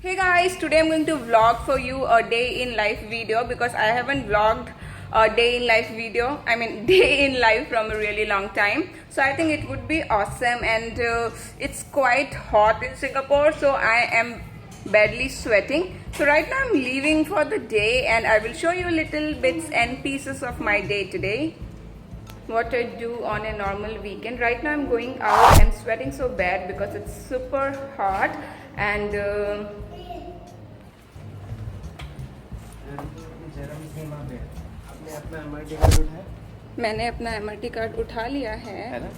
Hey guys, today I'm going to vlog for you a day in life video because I haven't vlogged a day in life video, day in life from a really long time. So I think it would be awesome, and it's quite hot in Singapore, so I am badly sweating. So right now I'm leaving for the day and I will show you little bits and pieces of my day today. What I do on a normal weekend. Right now I'm going out. I'm sweating so bad because it's super hot, and मैंने अपना MRT card उठा लिया है ना?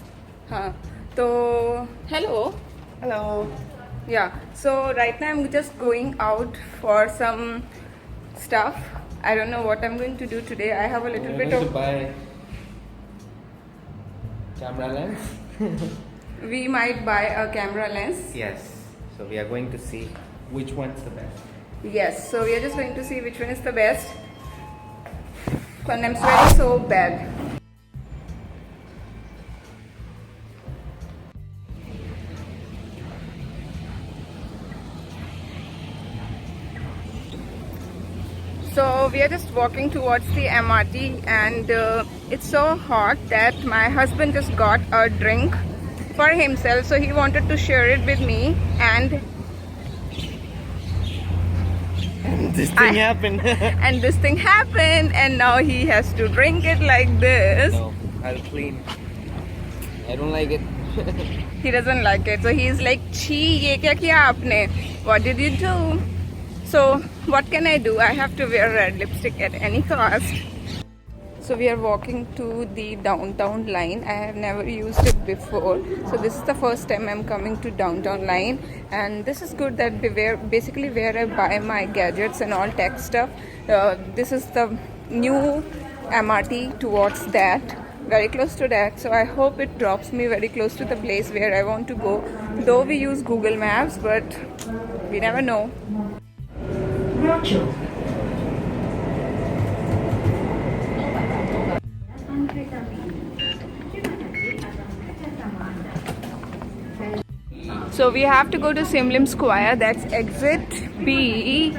हाँ, तो hello. Yeah, so right now I'm just going out for some stuff. I don't know what I'm going to do today. I have a little bit of to buy camera lens. We might buy a camera lens. Yes. So we are going to see which one's the best. Yes, so we are just going to see which one is the best. And I'm sweating so bad. So we are just walking towards the MRT, and it's so hot that my husband just got a drink for himself, so he wanted to share it with me, and This thing happened. and this thing happened, and now he has to drink it like this. No, I'll clean. I don't like it. He doesn't like it, so he's like, "Chhi, ye kya kiya aapne? What did you do?" So what can I do? I have to wear red lipstick at any cost. So we are walking to the downtown line. I have never used it before, so this is the first time I'm coming to downtown line, and this is good that basically where I buy my gadgets and all tech stuff. This is the new MRT towards that, very close to that, so I hope it drops me very close to the place where I want to go, though we use Google Maps, but we never know. So we have to go to Simlim Square, that's exit B.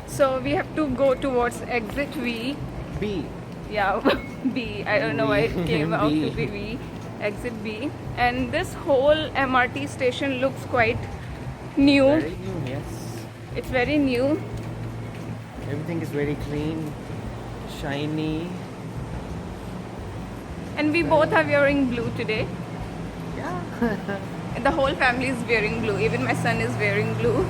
So we have to go towards exit V. B. Yeah, B. I don't know why it came out to be V. Exit B. And this whole MRT station looks quite new. Very new, yes. It's very new. Everything is very clean, shiny. And we both are wearing blue today. Yeah. The whole family is wearing blue. Even my son is wearing blue.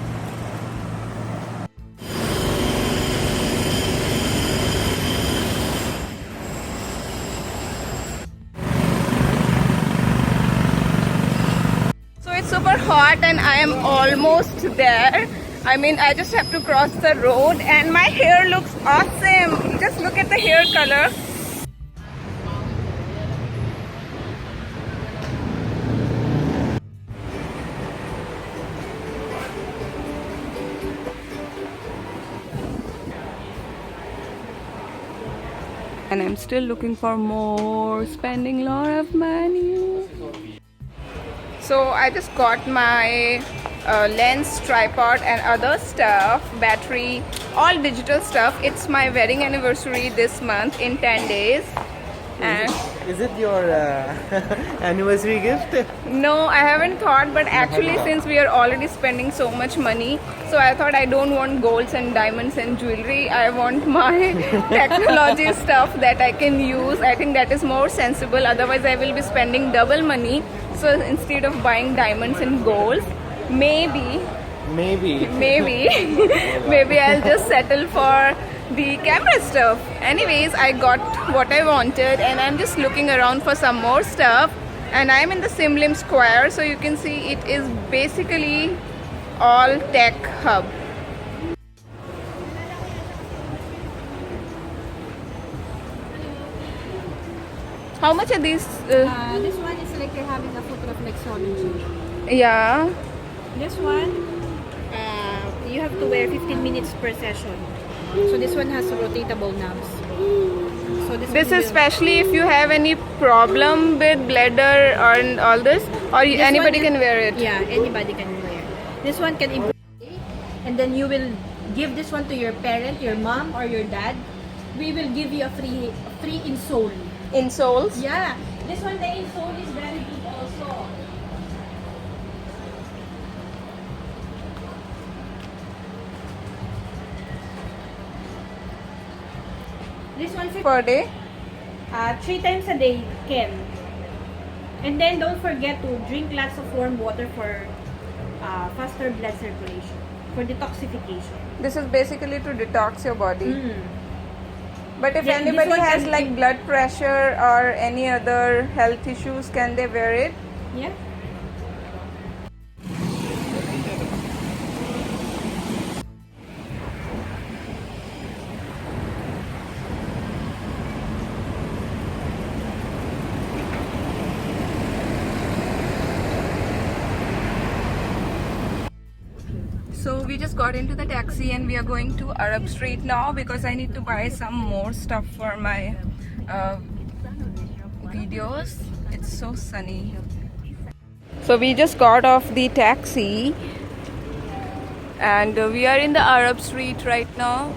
So it's super hot and I am almost there. I just have to cross the road, and my hair looks awesome. Just look at the hair color. And I'm still looking for more, spending a lot of money. So I just got my lens, tripod and other stuff, battery, all digital stuff. It's my wedding anniversary this month in 10 days. And Is it your anniversary gift? no, I haven't thought, but actually since we are already spending so much money, so I thought I don't want golds and diamonds and jewelry. I want my technology stuff that I can use. I think that is more sensible. Otherwise I will be spending double money. So instead of buying diamonds and golds, maybe maybe I'll just settle for the camera stuff. Anyways, I got what I wanted, and I'm just looking around for some more stuff. And I'm in the Simlim Square, so you can see it is basically all tech hub. How much are these? This one is like you're having a photo reflexology. Yeah. This one, you have to wear 15 minutes per session. So this one has rotatable knobs. So this This one is will- especially if you have any problem with bladder and all this, or This anybody one can wear it. Yeah, anybody can wear. This one can improve. and then you will give this one to your parent, your mom or your dad. We will give you a free insole. Insoles? Yeah, this one, the insole is very good also. This one Per day? 3 times a day can. And then don't forget to drink lots of warm water for faster blood circulation, for detoxification. This is basically to detox your body. But if Yeah, this anybody one has can like keep- blood pressure or any other health issues, can they wear it? Yeah. So we just got into the taxi and we are going to Arab Street now because I need to buy some more stuff for my videos. It's so sunny. So we just got off the taxi and we are in the Arab Street right now.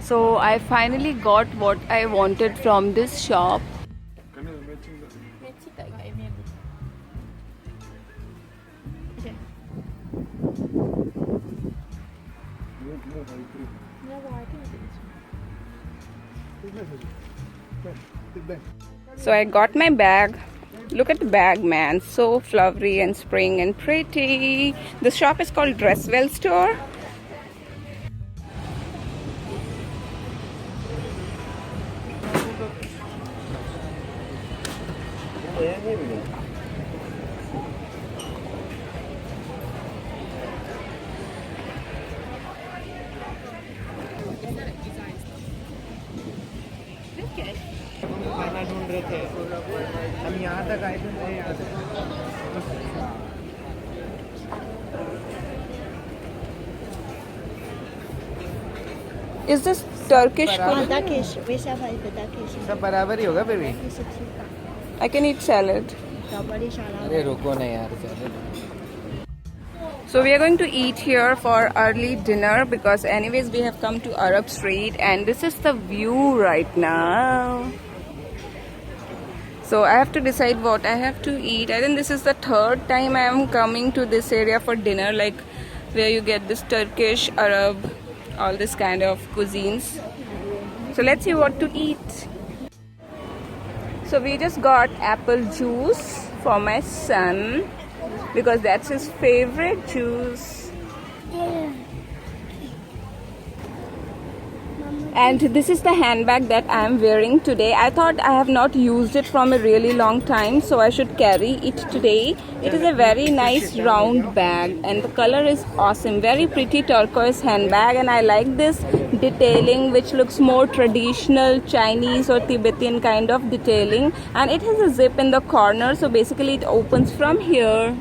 So I finally got what I wanted from this shop. So I got my bag. Look at the bag, man. So flowery and spring and pretty. This shop is called Dresswell Store. खाना ढूंढ रहे थे हम यहाँ तक आए थे तो यहाँ से Is this Turkish Barabar. food? Turkish. We have the Turkish. सब बराबर ही होगा फिर भी I can eat salad. Strawberry salad. अरे रुको ना यार चलो So we are going to eat here for early dinner because anyways we have come to Arab Street and this is the view right now. So I have to decide what I have to eat. I think this is the third time I am coming to this area for dinner, like where you get this Turkish, Arab, all this kind of cuisines. So let's see what to eat. So we just got apple juice for my son because that's his favorite juice. And this is the handbag that I am wearing today. I thought I have not used it from a really long time, so I should carry it today. It is a very nice round bag and the color is awesome. Very pretty turquoise handbag, and I like this detailing which looks more traditional Chinese or Tibetan kind of detailing, and it has a zip in the corner, so basically it opens from here.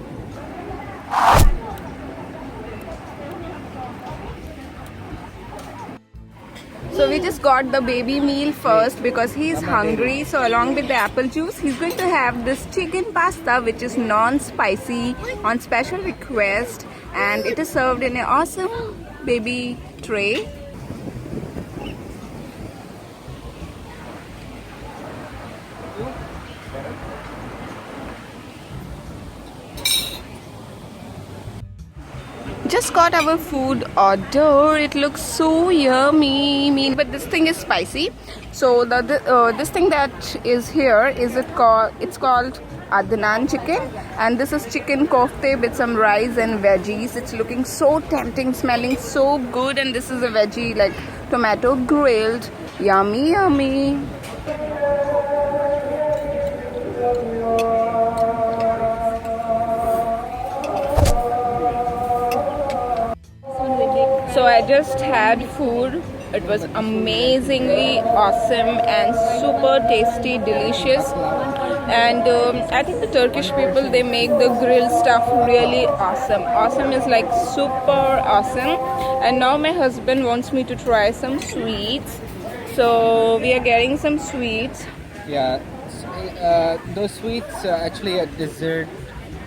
So we just got the baby meal first because he's hungry. So along with the apple juice, he's going to have this chicken pasta which is non-spicy on special request, and it is served in an awesome baby tray. Just got our food order. It looks so yummy, but this thing is spicy. So this thing that is here it's called Adnan chicken, and this is chicken kofte with some rice and veggies. It's looking so tempting, smelling so good, and this is a veggie like tomato grilled. Yummy, yummy. So I just had food. It was amazingly awesome and super tasty, delicious. And I think the Turkish people, they make the grilled stuff really awesome. Awesome is like super awesome. And now my husband wants me to try some sweets, so we are getting some sweets. Yeah, those sweets are actually a dessert,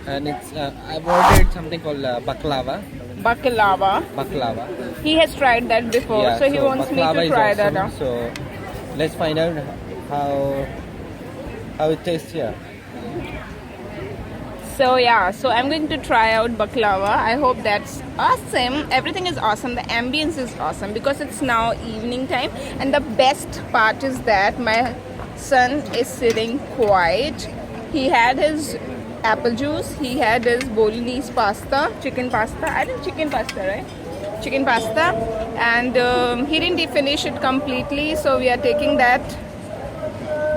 and it's I've ordered something called baklava. Baklava. Baklava. He has tried that before, Yeah, so he wants me baklava to is try awesome. that. So let's find out how it tastes here. So yeah, so I'm going to try out baklava. I hope that's awesome. Everything is awesome. The ambience is awesome because it's now evening time, and the best part is that my son is sitting quiet. He had his apple juice. He had his bolognese pasta, chicken pasta. I think chicken pasta, right? Chicken pasta, and he didn't finish it completely, so we are taking that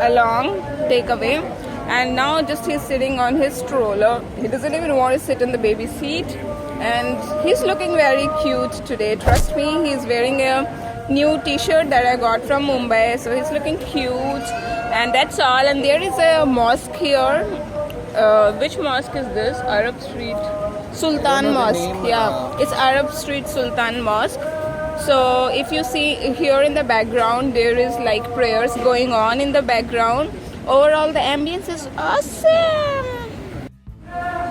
along, takeaway. And now just he's sitting on his stroller. He doesn't even want to sit in the baby seat, and he's looking very cute today. Trust me, he's wearing a new t-shirt that I got from Mumbai, so he's looking cute. And that's all. And there is a mosque here. Which mosque is this? Arab Street Sultan Mosque. Yeah, it's Arab Street Sultan Mosque. So if you see here in the background, there is like prayers going on in the background. Overall, the ambience is awesome.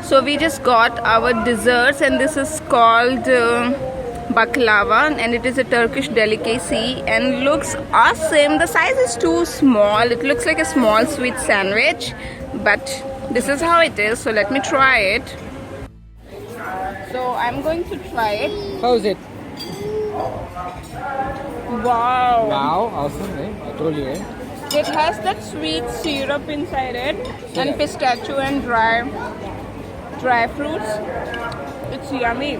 So we just got our desserts, and this is called baklava, and it is a Turkish delicacy and looks awesome. The size is too small. It looks like a small sweet sandwich, but this is how it is. So let me try it. So I'm going to try it. How's it? Wow. Wow, awesome, eh? I told you, eh? It has that sweet syrup inside it, and pistachio and dry fruits. It's yummy.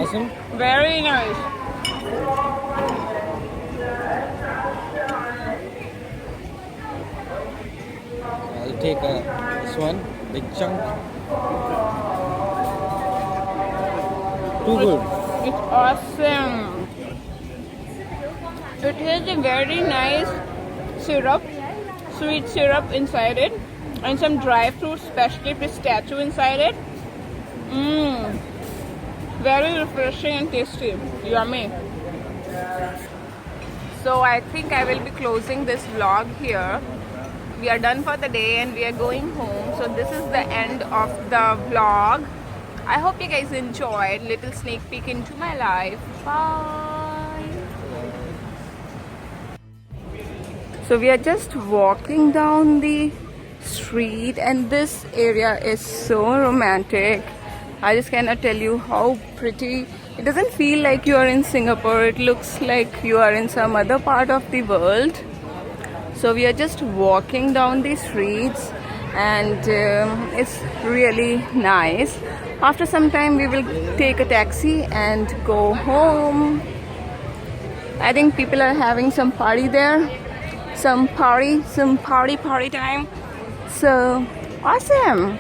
Awesome. Very nice. I'll take this one, big chunk. Too good. It's awesome. It has a very nice syrup, sweet syrup inside it, and some dry fruits, especially pistachio inside it. Very refreshing and tasty. Yummy. So I think I will be closing this vlog here. We are done for the day and we are going home. So this is the end of the vlog. I hope you guys enjoyed. Little sneak peek into my life. Bye. So we are just walking down the street, and this area is so romantic. I just cannot tell you how pretty. It doesn't feel like you are in Singapore. It looks like you are in some other part of the world. So we are just walking down the streets, and it's really nice. After some time we will take a taxi and go home. I think people are having some party there. Some party time. So awesome.